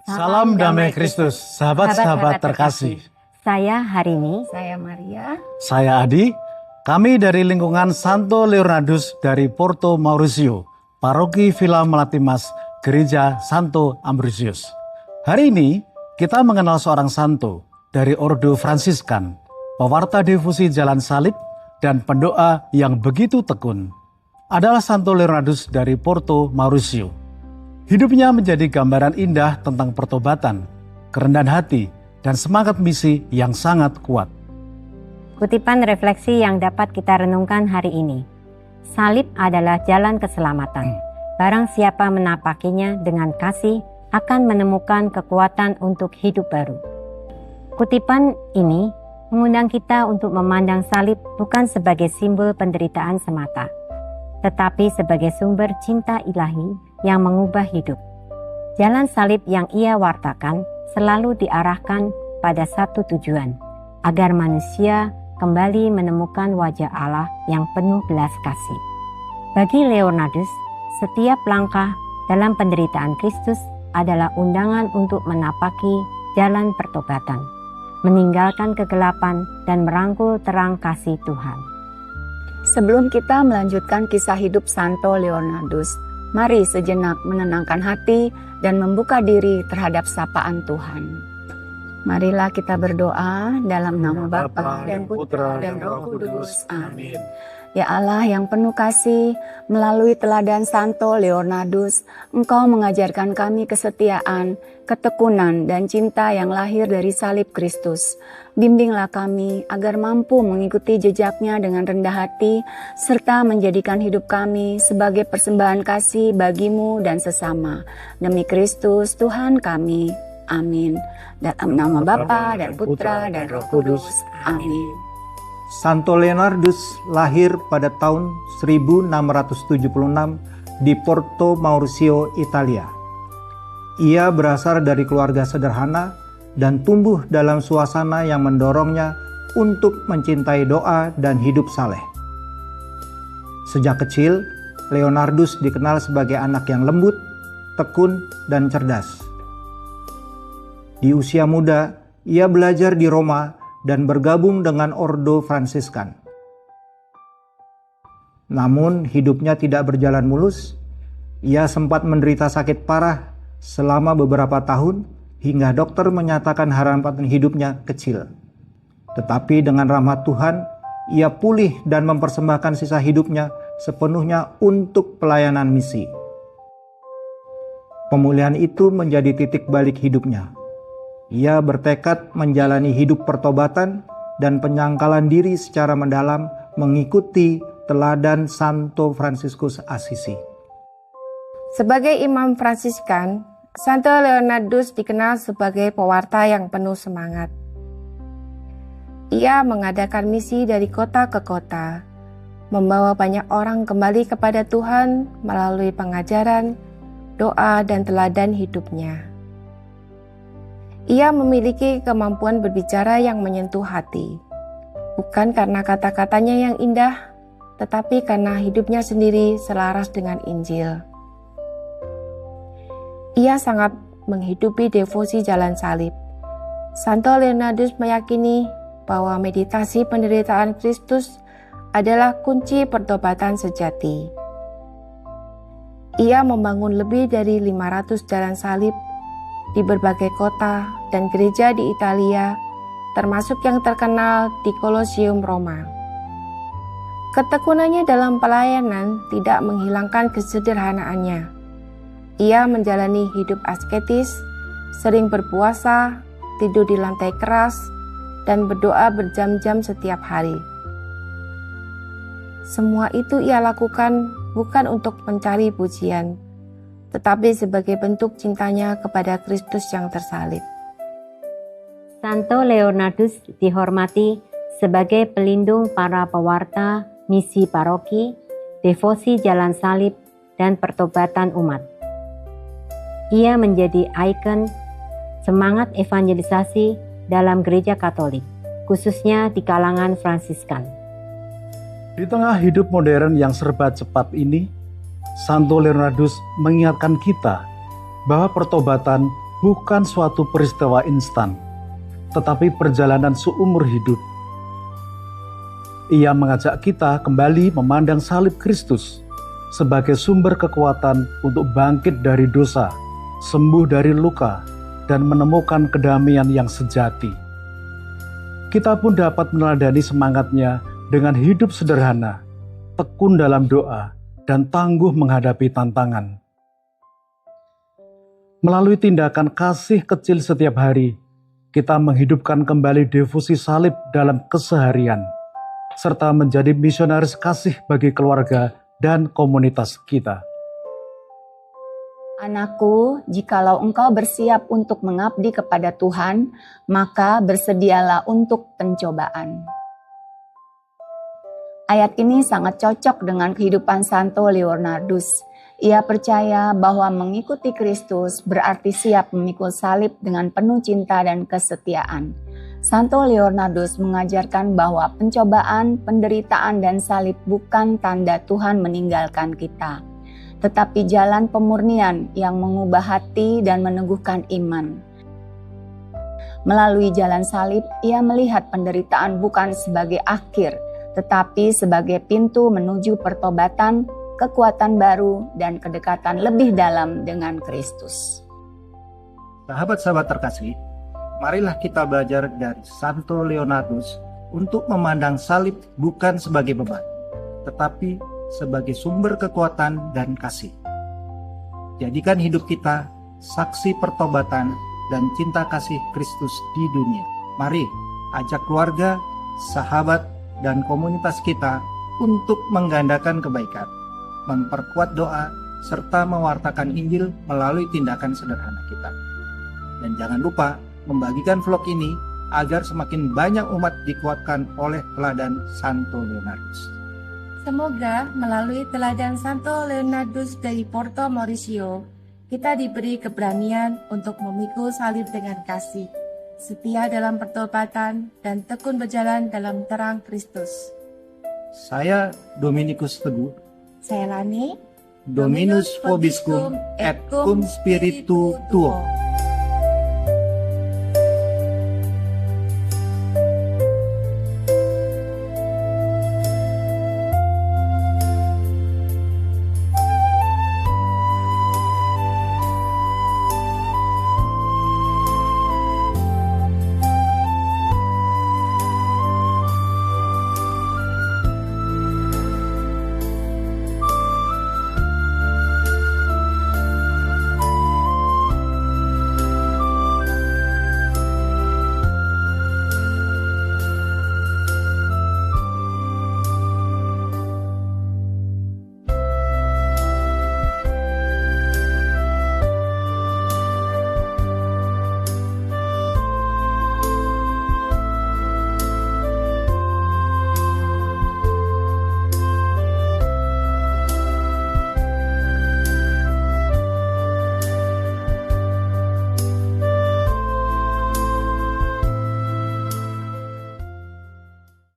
Salam damai Kristus, sahabat-sahabat terkasih. Saya Harini. Saya Maria. Saya Adi. Kami dari lingkungan Santo Leonardus dari Porto Mauricio, Paroki Villa Melati Mas, Gereja Santo Ambrosius. Hari ini kita mengenal seorang santo dari Ordo Fransiskan, pewarta devosi Jalan Salib dan pendoa yang begitu tekun. Adalah Santo Leonardus dari Porto Mauricio. Hidupnya menjadi gambaran indah tentang pertobatan, kerendahan hati, dan semangat misi yang sangat kuat. Kutipan refleksi yang dapat kita renungkan hari ini. Salib adalah jalan keselamatan. Barang siapa menapakinya dengan kasih akan menemukan kekuatan untuk hidup baru. Kutipan ini mengundang kita untuk memandang salib bukan sebagai simbol penderitaan semata, tetapi sebagai sumber cinta ilahi yang mengubah hidup. Jalan salib yang ia wartakan selalu diarahkan pada satu tujuan, agar manusia kembali menemukan wajah Allah yang penuh belas kasih. Bagi Leonardus, setiap langkah dalam penderitaan Kristus adalah undangan untuk menapaki jalan pertobatan, meninggalkan kegelapan dan merangkul terang kasih Tuhan. Sebelum kita melanjutkan kisah hidup Santo Leonardus, mari sejenak menenangkan hati dan membuka diri terhadap sapaan Tuhan. Marilah kita berdoa dalam nama Bapa dan Putra dan Roh Kudus. Amin. Ya Allah yang penuh kasih, melalui teladan Santo Leonardus, Engkau mengajarkan kami kesetiaan, ketekunan, dan cinta yang lahir dari salib Kristus. Bimbinglah kami agar mampu mengikuti jejaknya dengan rendah hati, serta menjadikan hidup kami sebagai persembahan kasih bagimu dan sesama. Demi Kristus Tuhan kami. Amin. Dalam nama Bapa dan Putra dan Roh Kudus. Amin. Santo Leonardus lahir pada tahun 1676 di Porto Mauricio, Italia. Ia berasal dari keluarga sederhana dan tumbuh dalam suasana yang mendorongnya untuk mencintai doa dan hidup saleh. Sejak kecil, Leonardus dikenal sebagai anak yang lembut, tekun, dan cerdas. Di usia muda, ia belajar di Roma dan bergabung dengan Ordo Fransiskan. Namun hidupnya tidak berjalan mulus. Ia sempat menderita sakit parah selama beberapa tahun hingga dokter menyatakan harapan hidupnya kecil. Tetapi dengan rahmat Tuhan, ia pulih dan mempersembahkan sisa hidupnya sepenuhnya untuk pelayanan misi. Pemulihan itu menjadi titik balik hidupnya. Ia bertekad menjalani hidup pertobatan dan penyangkalan diri secara mendalam mengikuti teladan Santo Fransiskus Assisi. Sebagai imam Fransiskan, Santo Leonardus dikenal sebagai pewarta yang penuh semangat. Ia mengadakan misi dari kota ke kota, membawa banyak orang kembali kepada Tuhan melalui pengajaran, doa, dan teladan hidupnya. Ia memiliki kemampuan berbicara yang menyentuh hati, bukan karena kata-katanya yang indah, tetapi karena hidupnya sendiri selaras dengan Injil. Ia sangat menghidupi devosi Jalan Salib. Santo Leonardus meyakini bahwa meditasi penderitaan Kristus adalah kunci pertobatan sejati. Ia membangun lebih dari 500 jalan salib di berbagai kota dan gereja di Italia, termasuk yang terkenal di Colosseum Roma. Ketekunannya dalam pelayanan tidak menghilangkan kesederhanaannya. Ia menjalani hidup asketis, sering berpuasa, tidur di lantai keras, dan berdoa berjam-jam setiap hari. Semua itu ia lakukan bukan untuk mencari pujian, tetapi sebagai bentuk cintanya kepada Kristus yang tersalib. Santo Leonardus dihormati sebagai pelindung para pewarta misi paroki, devosi Jalan Salib, dan pertobatan umat. Ia menjadi ikon semangat evangelisasi dalam gereja Katolik, khususnya di kalangan Fransiskan. Di tengah hidup modern yang serba cepat ini, Santo Leonardus mengingatkan kita bahwa pertobatan bukan suatu peristiwa instan, tetapi perjalanan seumur hidup. Ia mengajak kita kembali memandang salib Kristus sebagai sumber kekuatan untuk bangkit dari dosa, sembuh dari luka, dan menemukan kedamaian yang sejati. Kita pun dapat meneladani semangatnya dengan hidup sederhana, tekun dalam doa, dan tangguh menghadapi tantangan. Melalui tindakan kasih kecil setiap hari, kita menghidupkan kembali devosi salib dalam keseharian, serta menjadi misionaris kasih bagi keluarga dan komunitas kita. Anakku, jikalau engkau bersiap untuk mengabdi kepada Tuhan, maka bersedialah untuk pencobaan. Ayat ini sangat cocok dengan kehidupan Santo Leonardus. Ia percaya bahwa mengikuti Kristus berarti siap memikul salib dengan penuh cinta dan kesetiaan. Santo Leonardus mengajarkan bahwa pencobaan, penderitaan, dan salib bukan tanda Tuhan meninggalkan kita, tetapi jalan pemurnian yang mengubah hati dan meneguhkan iman. Melalui jalan salib, ia melihat penderitaan bukan sebagai akhir, tetapi sebagai pintu menuju pertobatan, kekuatan baru, dan kedekatan lebih dalam dengan Kristus. Sahabat-sahabat terkasih, marilah kita belajar dari Santo Leonardus untuk memandang salib bukan sebagai beban, tetapi sebagai sumber kekuatan dan kasih. Jadikan hidup kita saksi pertobatan dan cinta kasih Kristus di dunia. Mari ajak keluarga, sahabat, dan komunitas kita untuk menggandakan kebaikan, memperkuat doa, serta mewartakan Injil melalui tindakan sederhana kita. Dan jangan lupa membagikan vlog ini agar semakin banyak umat dikuatkan oleh teladan Santo Leonardus. Semoga melalui teladan Santo Leonardus dari Porto Mauricio, kita diberi keberanian untuk memikul salib dengan kasih, setia dalam pertobatan, dan tekun berjalan dalam terang Kristus. Saya Dominikus Teguh, Saya Lani, Dominus Vobiscum et cum spiritu tuo.